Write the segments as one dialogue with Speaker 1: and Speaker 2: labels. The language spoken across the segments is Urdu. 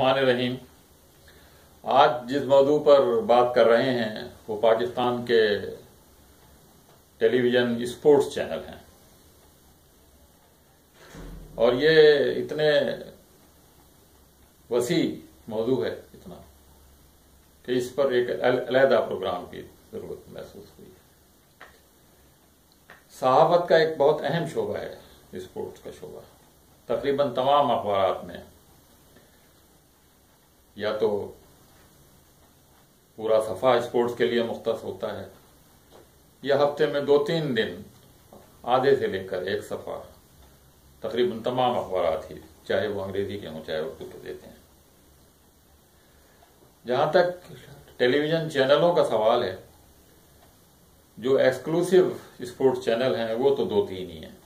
Speaker 1: الرحمن الرحیم۔ آج جس موضوع پر بات کر رہے ہیں وہ پاکستان کے ٹیلی ویژن اسپورٹس چینل ہیں، اور یہ اتنے وسیع موضوع ہے اتنا کہ اس پر ایک علیحدہ پروگرام کی ضرورت محسوس ہوئی۔ صحافت کا ایک بہت اہم شعبہ ہے اسپورٹس کا شعبہ۔ تقریباً تمام اخبارات میں یا تو پورا صفحہ اسپورٹس کے لیے مختص ہوتا ہے، یا ہفتے میں 2-3 دن آدھے سے لے کر ایک صفحہ تقریباً تمام اخبارات ہی، چاہے وہ انگریزی کے ہوں چاہے اردو کے، دیتے ہیں۔ جہاں تک ٹیلی ویژن چینلوں کا سوال ہے، جو ایکسکلوسیو اسپورٹس چینل ہیں وہ تو 2-3 ہی ہیں۔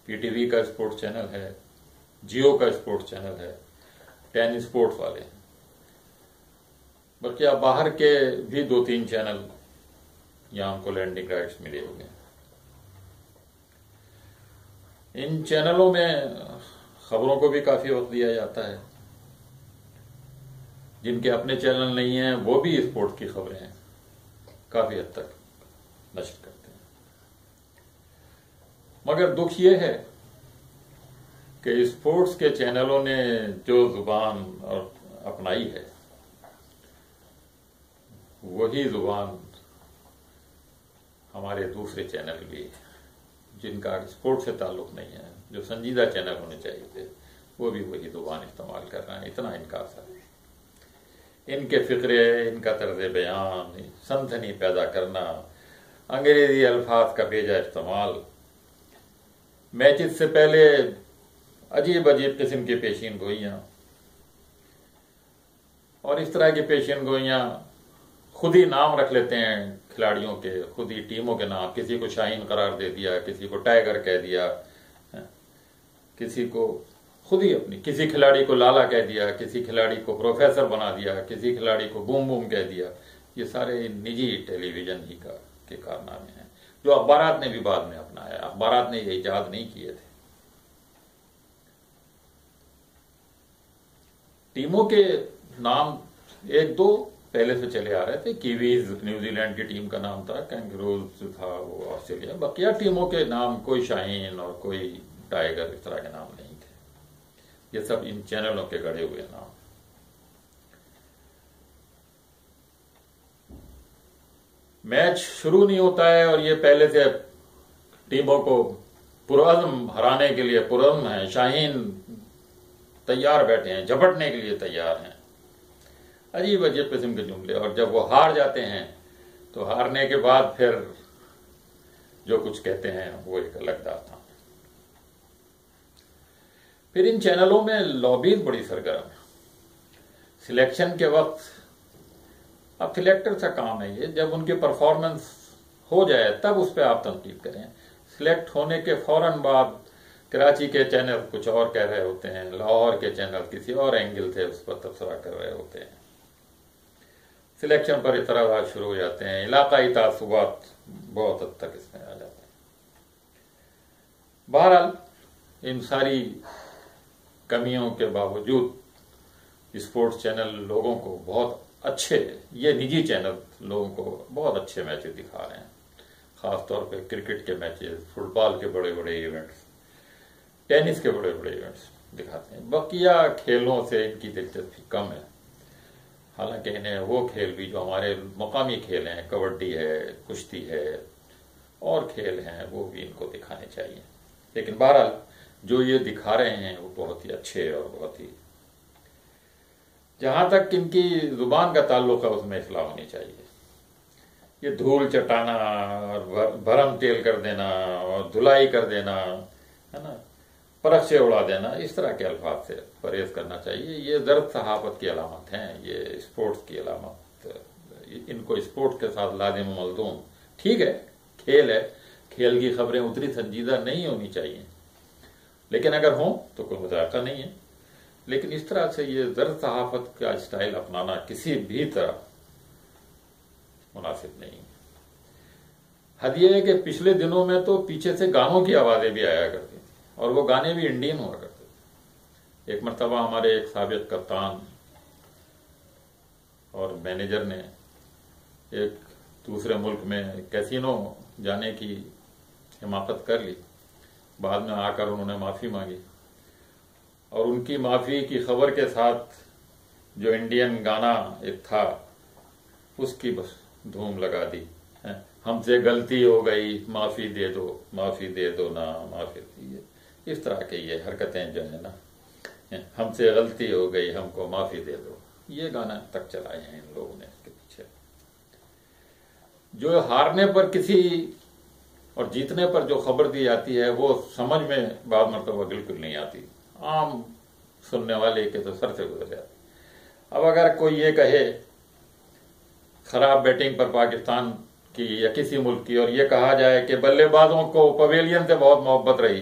Speaker 1: پی ٹی وی کا اسپورٹس چینل ہے، جیو کا اسپورٹس چینل ہے، 10 اسپورٹس والے ہیں، بلکہ اب باہر کے بھی 2-3 چینل یہاں کو لینڈنگ رائٹس ملے ہوئے ہیں۔ ان چینلوں میں خبروں کو بھی کافی وقت دیا جاتا ہے۔ جن کے اپنے چینل نہیں ہیں وہ بھی اسپورٹ کی خبریں کافی حد تک نشر کرتے ہیں، مگر دکھ یہ ہے کہ اسپورٹس کے چینلوں نے جو زبان اپنائی ہے وہی زبان ہمارے دوسرے چینل بھی، جن کا اسپورٹ سے تعلق نہیں ہے، جو سنجیدہ چینل ہونے چاہیے تھے، وہ بھی وہی زبان استعمال کر رہے ہیں۔ اتنا انکار ہے۔ ان کے فقرے، ان کا طرز بیان، سنسنی پیدا کرنا، انگریزی الفاظ کا بیجا استعمال، میچز سے پہلے عجیب عجیب قسم کی پیشین گوئیاں، اور اس طرح کی پیشین گوئیاں خود ہی نام رکھ لیتے ہیں کھلاڑیوں کے، خود ہی ٹیموں کے نام، کسی کو شاہین قرار دے دیا، کسی کو ٹائیگر کہہ دیا، کسی کو خود ہی اپنی، کسی کھلاڑی کو لالا کہہ دیا، کسی کھلاڑی کو پروفیسر بنا دیا، کسی کھلاڑی کو بوم بوم کہہ دیا۔ یہ سارے نجی ٹیلی ویژن ہی کے کارنامے ہیں، جو اخبارات نے بھی بعد میں اپنایا۔ اخبارات نے یہ ایجاد نہیں کیے تھے۔ ٹیموں کے نام 1-2 پہلے سے چلے آ رہے تھے۔ کیویز نیوزی لینڈ کی ٹیم کا نام تھا، کینگروز تھا وہ آسٹریلیا، بقیہ ٹیموں کے نام کوئی شاہین اور کوئی ٹائیگر اس طرح کے نام نہیں تھے۔ یہ سب ان چینلوں کے گڑے ہوئے نام۔ میچ شروع نہیں ہوتا ہے اور یہ پہلے سے ٹیموں کو پرعزم ہرانے کے لیے پرعزم ہیں، شاہین تیار بیٹھے ہیں، جھپٹنے کے لیے تیار ہیں، عجیب عجیب قسم کے جملے۔ اور جب وہ ہار جاتے ہیں تو ہارنے کے بعد پھر جو کچھ کہتے ہیں وہ ایک الگ داستان ہے۔ پھر ان چینلوں میں لابیز بڑی سرگرم ہے۔ سلیکشن کے وقت، اب سلیکٹر کا کام ہے یہ، جب ان کی پرفارمنس ہو جائے تب اس پہ آپ تنقید کریں۔ سلیکٹ ہونے کے فوراً بعد کراچی کے چینل کچھ اور کہہ رہے ہوتے ہیں، لاہور کے چینل کسی اور اینگل سے اس پر تبصرہ کر رہے ہوتے ہیں، سلیکشن پر اعتراضات شروع ہو جاتے ہیں، علاقائی تعصبات بہت حد تک اس میں آ جاتے ہیں۔ بہرحال ان ساری کمیوں کے باوجود اسپورٹس چینل لوگوں کو بہت اچھے، یہ نجی چینل لوگوں کو بہت اچھے میچز دکھا رہے ہیں، خاص طور پہ کرکٹ کے میچز، فٹ بال کے بڑے بڑے ایونٹس، ٹینس کے بڑے بڑے ایونٹس دکھاتے ہیں۔ بقیہ کھیلوں سے ان کی دلچسپی کم ہے، حالانکہ انہیں وہ کھیل بھی جو ہمارے مقامی کھیل ہیں، کبڈی ہے، کشتی ہے اور کھیل ہیں، وہ بھی ان کو دکھانے چاہیے۔ لیکن بہرحال جو یہ دکھا رہے ہیں وہ بہت ہی اچھے اور بہت ہی، جہاں تک ان کی زبان کا تعلق ہے اس میں اصلاح ہونی چاہیے۔ یہ دھول چٹانا اور بھرم تیل کر دینا اور دھلائی کر دینا، ہے نا، پرخ سے اڑا دینا، اس طرح کے الفاظ سے پرہیز کرنا چاہیے۔ یہ زرد صحافت کی علامت ہیں، یہ اسپورٹس کی علامت، ان کو اسپورٹس کے ساتھ لازم و ملزوم۔ ٹھیک ہے، کھیل ہے، کھیل کی خبریں اتنی سنجیدہ نہیں ہونی چاہیے، لیکن اگر ہوں تو کوئی مذاقہ نہیں ہے۔ لیکن اس طرح سے یہ زرد صحافت کا اسٹائل اپنانا کسی بھی طرح مناسب نہیں۔ حد یہ ہے کہ پچھلے دنوں میں تو پیچھے سے گانوں کی آوازیں بھی آیا کرتی تھیں، اور وہ گانے بھی انڈین ہوا کرتے تھے۔ ایک مرتبہ ہمارے ایک سابق کپتان اور مینیجر نے ایک دوسرے ملک میں کیسینو جانے کی حماقت کر لی، بعد میں آ کر انہوں نے معافی مانگی، اور ان کی معافی کی خبر کے ساتھ جو انڈین گانا ایک تھا اس کی بس دھوم لگا دی، ہم سے غلطی ہو گئی معافی دے دو، معافی دے دو نا، معافی اس طرح کے یہ حرکتیں جو ہیں نا، ہم سے غلطی ہو گئی ہم کو معافی دے دو، یہ گانا تک چلائے ہیں ان لوگوں نے اس کے پیچھے۔ جو ہارنے پر کسی اور جیتنے پر جو خبر دی جاتی ہے وہ سمجھ میں بعض مرتبہ بالکل نہیں آتی، عام سننے والے کے تو سر سے گزر جاتی۔ اب اگر کوئی یہ کہے خراب بیٹنگ پر پاکستان کی یا کسی ملک کی، اور یہ کہا جائے کہ بلے بازوں کو پویلین سے بہت محبت رہی،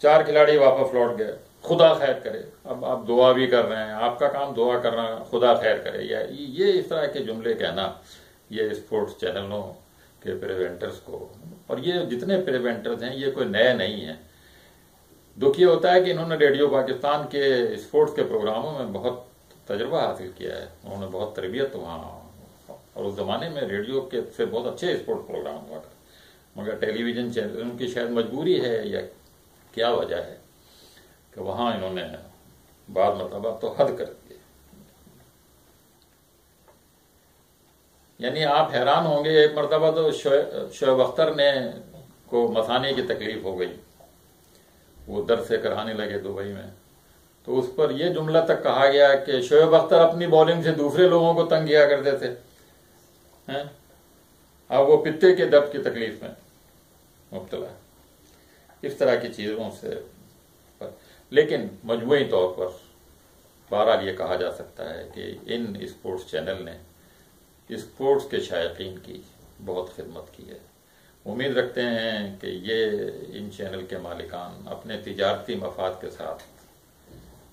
Speaker 1: 4 کھلاڑی واپس لوٹ گئے، خدا خیر کرے، اب آپ دعا بھی کر رہے ہیں، آپ کا کام دعا کرنا، خدا خیر کرے، یا یہ اس طرح کے جملے کہنا، یہ اسپورٹس چینلوں کے پریونٹرز کو، اور یہ جتنے پریونٹرز ہیں یہ کوئی نئے نہیں ہیں۔ دکھ یہ ہوتا ہے کہ انہوں نے ریڈیو پاکستان کے اسپورٹس کے پروگراموں میں بہت تجربہ حاصل کیا ہے، انہوں نے بہت تربیت وہاں، اور اس زمانے میں ریڈیو کے سے بہت اچھے اسپورٹس پروگرام ہوا تھا، مگر ٹیلی ویژن چینل ان کی شاید مجبوری ہے یا کیا وجہ ہے کہ وہاں انہوں نے بعض مرتبہ تو حد کر دی۔ یعنی آپ حیران ہوں گے، ایک مرتبہ تو شعیب اختر نے کو مثانے کی تکلیف ہو گئی، وہ درد سے کرانے لگے دبئی میں، تو اس پر یہ جملہ تک کہا گیا کہ شعیب اختر اپنی بولنگ سے دوسرے لوگوں کو تنگ کیا کرتے تھے، اب وہ پتے کے دب کی تکلیف میں مبتلا ہے، اس طرح کی چیزوں سے۔ لیکن مجموعی طور پر بہرحال یہ کہا جا سکتا ہے کہ ان اسپورٹس چینل نے اسپورٹس کے شائقین کی بہت خدمت کی ہے۔ امید رکھتے ہیں کہ یہ ان چینل کے مالکان اپنے تجارتی مفاد کے ساتھ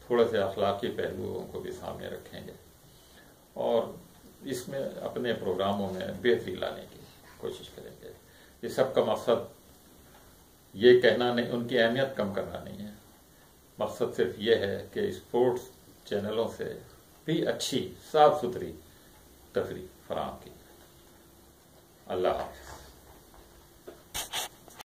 Speaker 1: تھوڑے سے اخلاقی پہلوؤں کو بھی سامنے رکھیں گے اور اس میں اپنے پروگراموں میں بہتری لانے کی کوشش کریں گے۔ اس سب کا مقصد یہ کہنا نہیں، ان کی اہمیت کم کرنا نہیں ہے، مقصد صرف یہ ہے کہ اسپورٹس چینلوں سے بھی اچھی صاف ستھری تفریح فراہم کی۔ اللہ حافظ۔